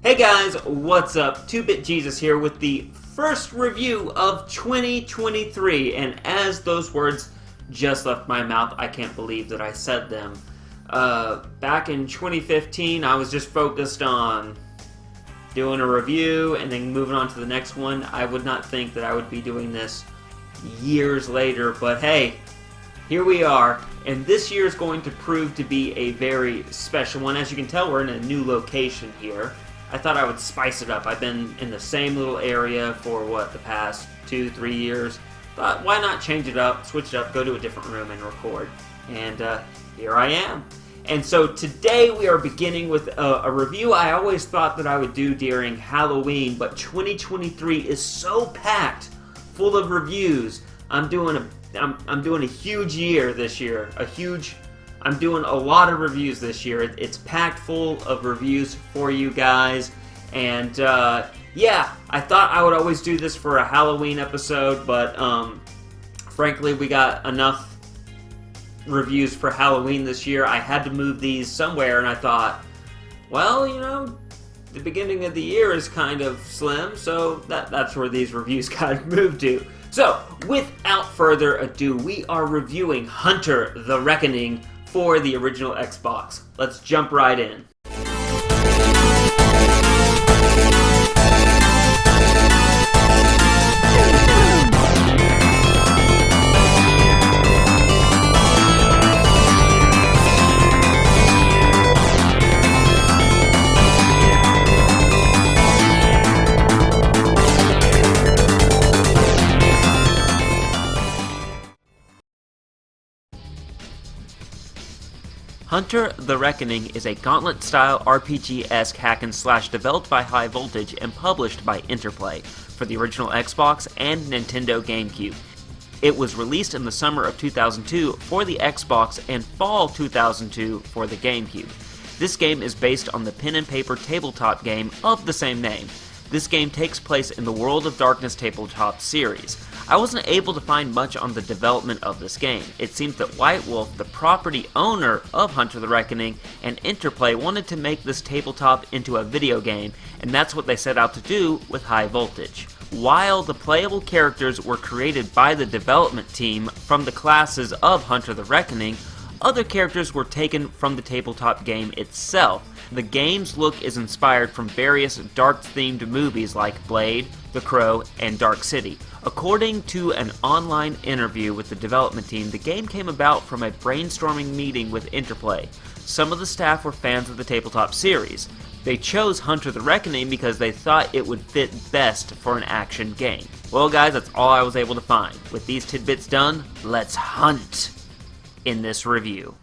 Hey guys, what's up? 2-Bit Jesus here with the first review of 2023, and as those words just left my mouth, I can't believe that I said them. Back in 2015, I was just focused on doing a review and then moving on to the next one. I would not think that I would be doing this years later, but hey, here we are, and this year is going to prove to be a very special one. As you can tell, we're in a new location here. I thought I would spice it up. I've been in the same little area for, the past 2-3 years. Thought, why not change it up, switch it up, go to a different room and record. And here I am. And so today we are beginning with a review I always thought that I would do during Halloween, but 2023 is so packed full of reviews. I'm doing a huge year this year. I'm doing a lot of reviews this year. It's packed full of reviews for you guys. And yeah, I thought I would always do this for a Halloween episode, but frankly, we got enough reviews for Halloween this year. I had to move these somewhere, and I thought, well, you know, the beginning of the year is kind of slim, so that's where these reviews got moved to. So, without further ado, we are reviewing Hunter the Reckoning for the original Xbox. Let's jump right in. Hunter the Reckoning is a gauntlet-style RPG-esque hack-and-slash developed by High Voltage and published by Interplay for the original Xbox and Nintendo GameCube. It was released in the summer of 2002 for the Xbox and fall 2002 for the GameCube. This game is based on the pen-and-paper tabletop game of the same name. This game takes place in the World of Darkness tabletop series. I wasn't able to find much on the development of this game. It seems that White Wolf, the property owner of Hunter the Reckoning, and Interplay wanted to make this tabletop into a video game, and that's what they set out to do with High Voltage. While the playable characters were created by the development team from the classes of Hunter the Reckoning, other characters were taken from the tabletop game itself. The game's look is inspired from various dark-themed movies like Blade, The Crow, and Dark City. According to an online interview with the development team, the game came about from a brainstorming meeting with Interplay. Some of the staff were fans of the tabletop series. They chose Hunter the Reckoning because they thought it would fit best for an action game. Well guys, that's all I was able to find. With these tidbits done, let's hunt in this review.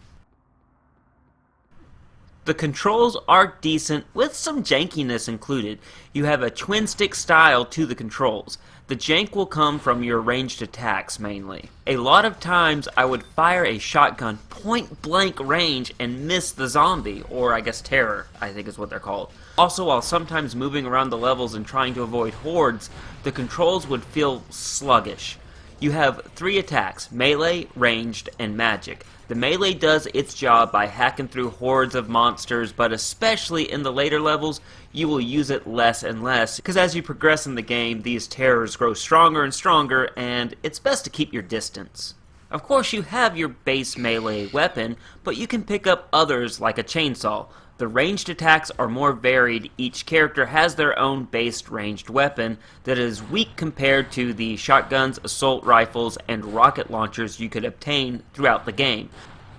The controls are decent, with some jankiness included. You have a twin-stick style to the controls. The jank will come from your ranged attacks, mainly. A lot of times, I would fire a shotgun point-blank range and miss the zombie, or I guess terror, I think is what they're called. Also, while sometimes moving around the levels and trying to avoid hordes, the controls would feel sluggish. You have 3 attacks: melee, ranged, and magic. The melee does its job by hacking through hordes of monsters, but especially in the later levels, you will use it less and less, because as you progress in the game, these terrors grow stronger and stronger, and it's best to keep your distance. Of course, you have your base melee weapon, but you can pick up others like a chainsaw. The ranged attacks are more varied. Each character has their own based ranged weapon that is weak compared to the shotguns, assault rifles, and rocket launchers you could obtain throughout the game.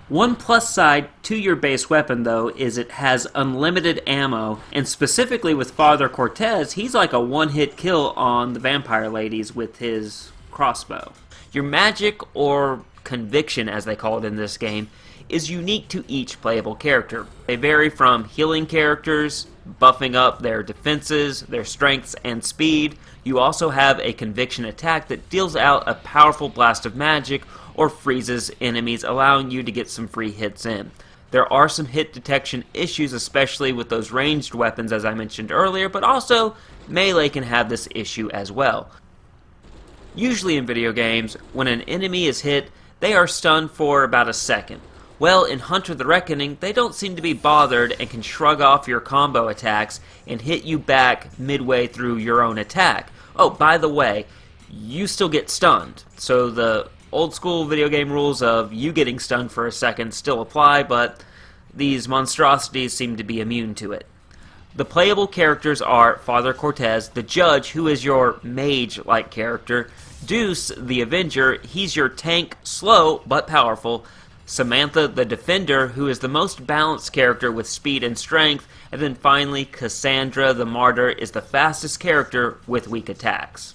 One plus side to your base weapon, though, is it has unlimited ammo, and specifically with Father Cortez, he's like a one-hit kill on the vampire ladies with his crossbow. Your magic, or conviction as they call it in this game, is unique to each playable character. They vary from healing characters, buffing up their defenses, their strengths, and speed. You also have a conviction attack that deals out a powerful blast of magic or freezes enemies, allowing you to get some free hits in. There are some hit detection issues, especially with those ranged weapons as I mentioned earlier, but also melee can have this issue as well. Usually in video games, when an enemy is hit, they are stunned for about a second. Well, in Hunter the Reckoning, they don't seem to be bothered and can shrug off your combo attacks and hit you back midway through your own attack. Oh, by the way, you still get stunned, so the old school video game rules of you getting stunned for a second still apply, but these monstrosities seem to be immune to it. The playable characters are Father Cortez, the judge, who is your mage-like character, Deuce, the Avenger, he's your tank, slow but powerful, Samantha, the Defender, who is the most balanced character with speed and strength, and then finally Cassandra, the Martyr, is the fastest character with weak attacks.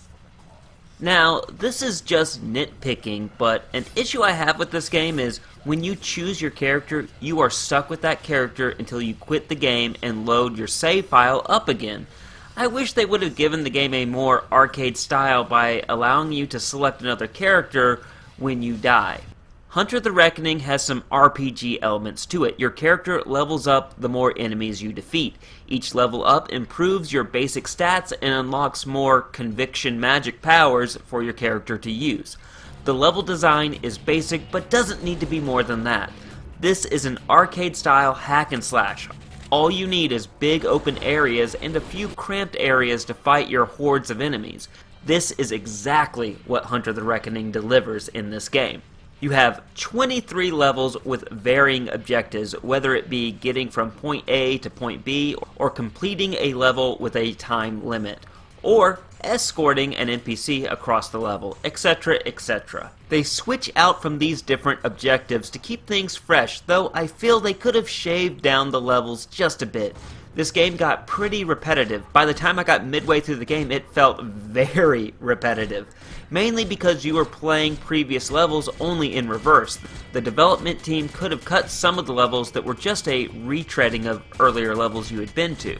Now, this is just nitpicking, but an issue I have with this game is when you choose your character, you are stuck with that character until you quit the game and load your save file up again. I wish they would have given the game a more arcade style by allowing you to select another character when you die. Hunter the Reckoning has some RPG elements to it. Your character levels up the more enemies you defeat. Each level up improves your basic stats and unlocks more conviction magic powers for your character to use. The level design is basic but doesn't need to be more than that. This is an arcade style hack and slash. All you need is big open areas and a few cramped areas to fight your hordes of enemies. This is exactly what Hunter the Reckoning delivers in this game. You have 23 levels with varying objectives, whether it be getting from point A to point B, or completing a level with a time limit, or escorting an NPC across the level, etc., etc. They switch out from these different objectives to keep things fresh, though I feel they could have shaved down the levels just a bit. This game got pretty repetitive. By the time I got midway through the game, it felt very repetitive. Mainly because you were playing previous levels only in reverse. The development team could have cut some of the levels that were just a retreading of earlier levels you had been to.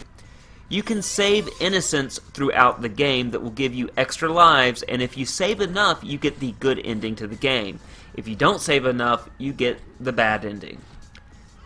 You can save innocents throughout the game that will give you extra lives, and if you save enough, you get the good ending to the game. If you don't save enough, you get the bad ending.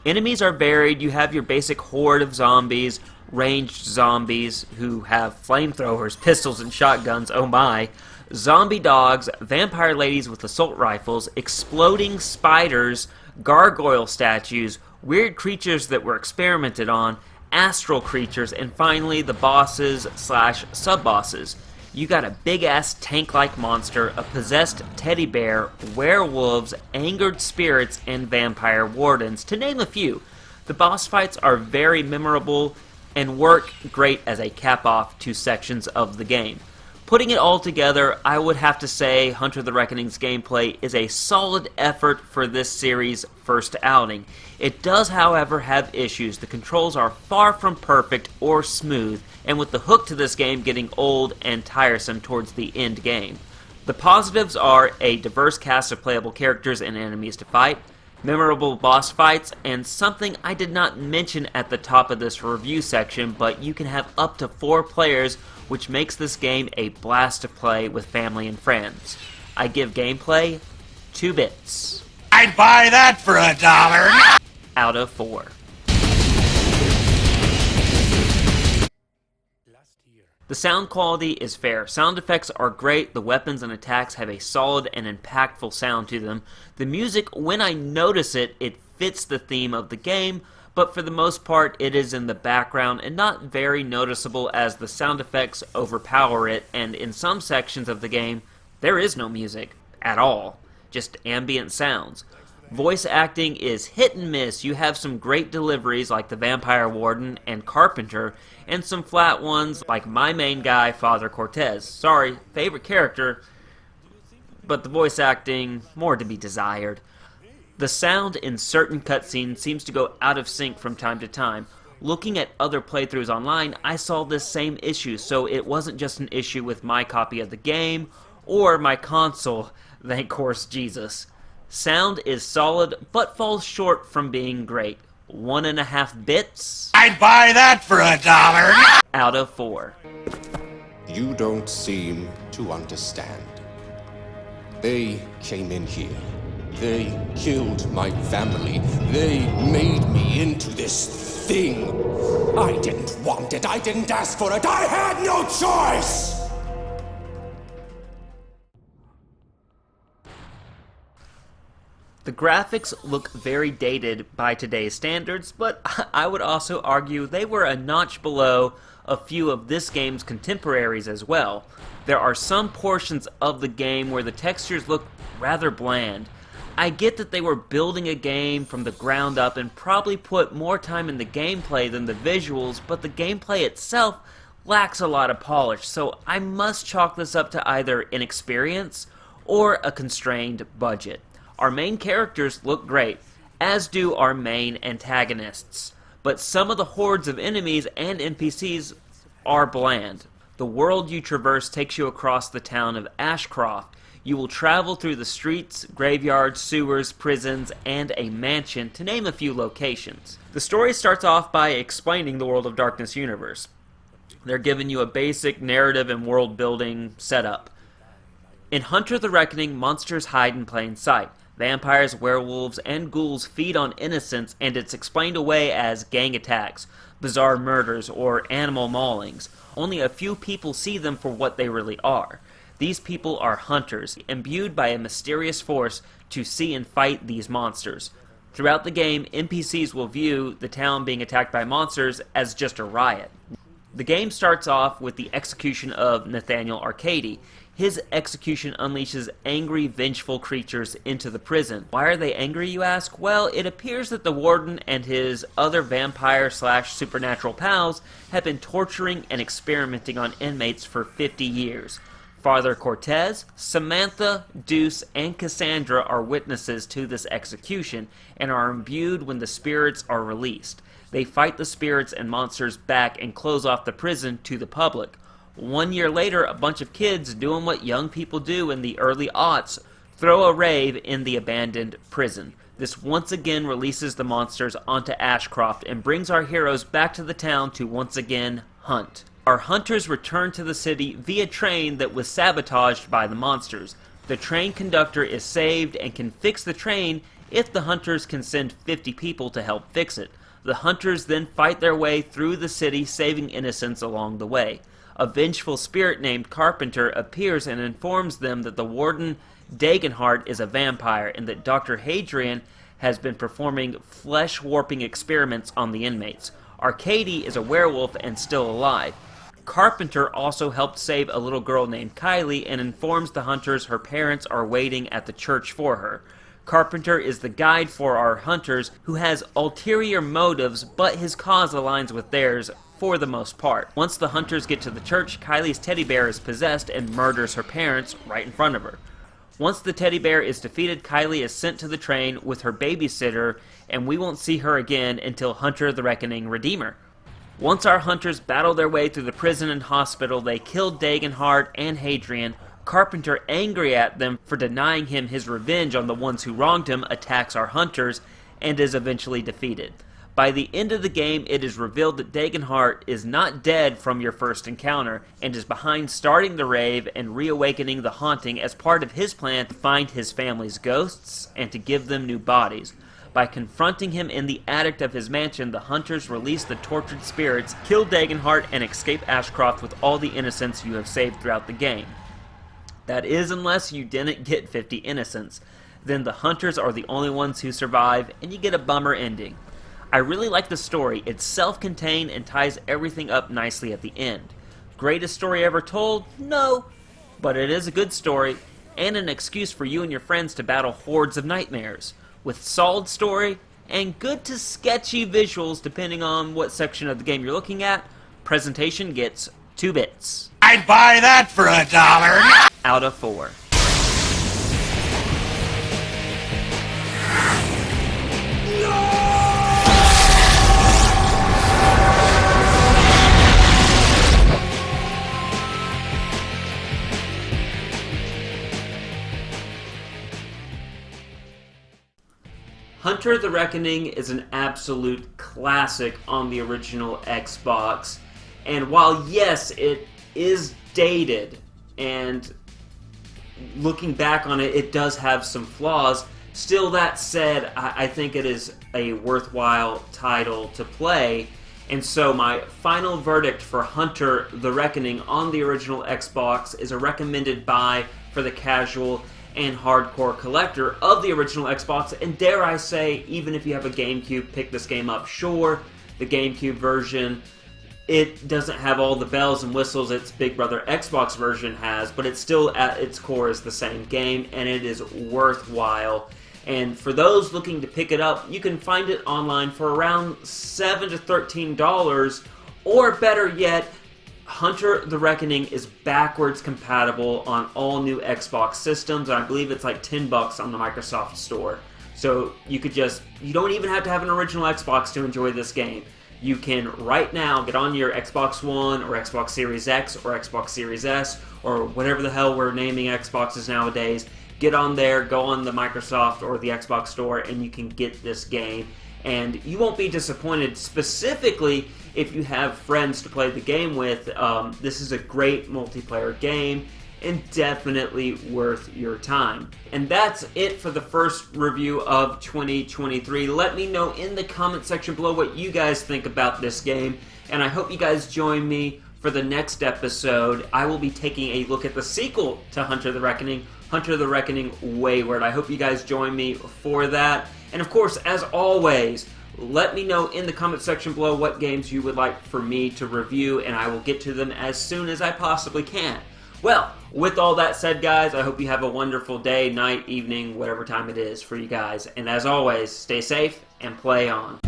Enemies are varied. You have your basic horde of zombies, ranged zombies who have flamethrowers, pistols, and shotguns, oh my, zombie dogs, vampire ladies with assault rifles, exploding spiders, gargoyle statues, weird creatures that were experimented on, astral creatures, and finally the bosses slash sub-bosses. You got a big-ass tank-like monster, a possessed teddy bear, werewolves, angered spirits, and vampire wardens, to name a few. The boss fights are very memorable and work great as a cap-off to sections of the game. Putting it all together, I would have to say Hunter the Reckoning's gameplay is a solid effort for this series' first outing. It does, however, have issues. The controls are far from perfect or smooth, and with the hook to this game getting old and tiresome towards the end game. The positives are a diverse cast of playable characters and enemies to fight, memorable boss fights, and something I did not mention at the top of this review section, but you can have up to 4 players, which makes this game a blast to play with family and friends. I give gameplay 2 bits. I'd buy that for $1! Out of 4. The sound quality is fair. Sound effects are great, the weapons and attacks have a solid and impactful sound to them. The music, when I notice it, it fits the theme of the game, but for the most part it is in the background and not very noticeable as the sound effects overpower it, and in some sections of the game there is no music at all, just ambient sounds. Voice acting is hit and miss. You have some great deliveries like the Vampire Warden and Carpenter, and some flat ones like my main guy, Father Cortez. Sorry, favorite character, but the voice acting, more to be desired. The sound in certain cutscenes seems to go out of sync from time to time. Looking at other playthroughs online, I saw this same issue, so it wasn't just an issue with my copy of the game or my console, thank course Jesus. Sound is solid, but falls short from being great. 1.5 bits. I'd buy that for $1! Out of 4. You don't seem to understand. They came in here. They killed my family. They made me into this thing. I didn't want it. I didn't ask for it. I had no choice! The graphics look very dated by today's standards, but I would also argue they were a notch below a few of this game's contemporaries as well. There are some portions of the game where the textures look rather bland. I get that they were building a game from the ground up and probably put more time in the gameplay than the visuals, but the gameplay itself lacks a lot of polish, so I must chalk this up to either inexperience or a constrained budget. Our main characters look great, as do our main antagonists, but some of the hordes of enemies and NPCs are bland. The world you traverse takes you across the town of Ashcroft. You will travel through the streets, graveyards, sewers, prisons, and a mansion, to name a few locations. The story starts off by explaining the World of Darkness universe. They're giving you a basic narrative and world building setup. In Hunter the Reckoning, monsters hide in plain sight. Vampires, werewolves, and ghouls feed on innocence, and it's explained away as gang attacks, bizarre murders, or animal maulings. Only a few people see them for what they really are. These people are hunters, imbued by a mysterious force to see and fight these monsters. Throughout the game, NPCs will view the town being attacked by monsters as just a riot. The game starts off with the execution of Nathaniel Arcady. His execution unleashes angry, vengeful creatures into the prison. Why are they angry, you ask? Well, it appears that the warden and his other vampire/supernatural pals have been torturing and experimenting on inmates for 50 years. Father Cortez, Samantha, Deuce, and Cassandra are witnesses to this execution and are imbued when the spirits are released. They fight the spirits and monsters back and close off the prison to the public. 1 year later, a bunch of kids doing what young people do in the early aughts, throw a rave in the abandoned prison. This once again releases the monsters onto Ashcroft and brings our heroes back to the town to once again hunt. Our hunters return to the city via train that was sabotaged by the monsters. The train conductor is saved and can fix the train if the hunters can send 50 people to help fix it. The hunters then fight their way through the city, saving innocents along the way. A vengeful spirit named Carpenter appears and informs them that the warden Dagenhart is a vampire and that Dr. Hadrian has been performing flesh-warping experiments on the inmates. Arcady is a werewolf and still alive. Carpenter also helped save a little girl named Kylie and informs the hunters her parents are waiting at the church for her. Carpenter is the guide for our hunters who has ulterior motives, but his cause aligns with theirs for the most part. Once the hunters get to the church, Kylie's teddy bear is possessed and murders her parents right in front of her. Once the teddy bear is defeated, Kylie is sent to the train with her babysitter, and we won't see her again until Hunter the Reckoning Redeemer. Once our hunters battle their way through the prison and hospital, they kill Dagenhart and Hadrian. Carpenter, angry at them for denying him his revenge on the ones who wronged him, attacks our hunters and is eventually defeated. By the end of the game, it is revealed that Dagenhart is not dead from your first encounter and is behind starting the rave and reawakening the haunting as part of his plan to find his family's ghosts and to give them new bodies. By confronting him in the attic of his mansion, the hunters release the tortured spirits, kill Dagenhart, and escape Ashcroft with all the innocents you have saved throughout the game. That is, unless you didn't get 50 innocents. Then the hunters are the only ones who survive, and you get a bummer ending. I really like the story. It's self-contained and ties everything up nicely at the end. Greatest story ever told? No. But it is a good story, and an excuse for you and your friends to battle hordes of nightmares. With solid story, and good to sketchy visuals depending on what section of the game you're looking at, presentation gets 2 bits. I'd buy that for $1. Out of 4. Hunter the Reckoning is an absolute classic on the original Xbox, and while yes, it is dated, and looking back on it, it does have some flaws, still that said, I think it is a worthwhile title to play, and so my final verdict for Hunter the Reckoning on the original Xbox is a recommended buy for the casual and hardcore collector of the original Xbox, and dare I say, even if you have a GameCube, pick this game up. Sure, the GameCube version, it doesn't have all the bells and whistles its Big Brother Xbox version has, but it still at its core is the same game, and it is worthwhile. And for those looking to pick it up, you can find it online for around $7 to $13, or better yet, Hunter the Reckoning is backwards compatible on all new Xbox systems, and I believe it's like $10 on the Microsoft Store. So you don't even have to have an original Xbox to enjoy this game. You can right now get on your Xbox One or Xbox Series X or Xbox Series S or whatever the hell we're naming Xboxes nowadays. Get on there, go on the Microsoft or the Xbox Store, and you can get this game. And you won't be disappointed, specifically if you have friends to play the game with. This is a great multiplayer game and definitely worth your time. And that's it for the first review of 2023. Let me know in the comment section below what you guys think about this game, and I hope you guys join me for the next episode. I will be taking a look at the sequel to Hunter the Reckoning, Hunter the Reckoning Wayward. I hope you guys join me for that. And of course, as always, let me know in the comment section below what games you would like for me to review, and I will get to them as soon as I possibly can. Well, with all that said, guys, I hope you have a wonderful day, night, evening, whatever time it is for you guys. And as always, stay safe and play on.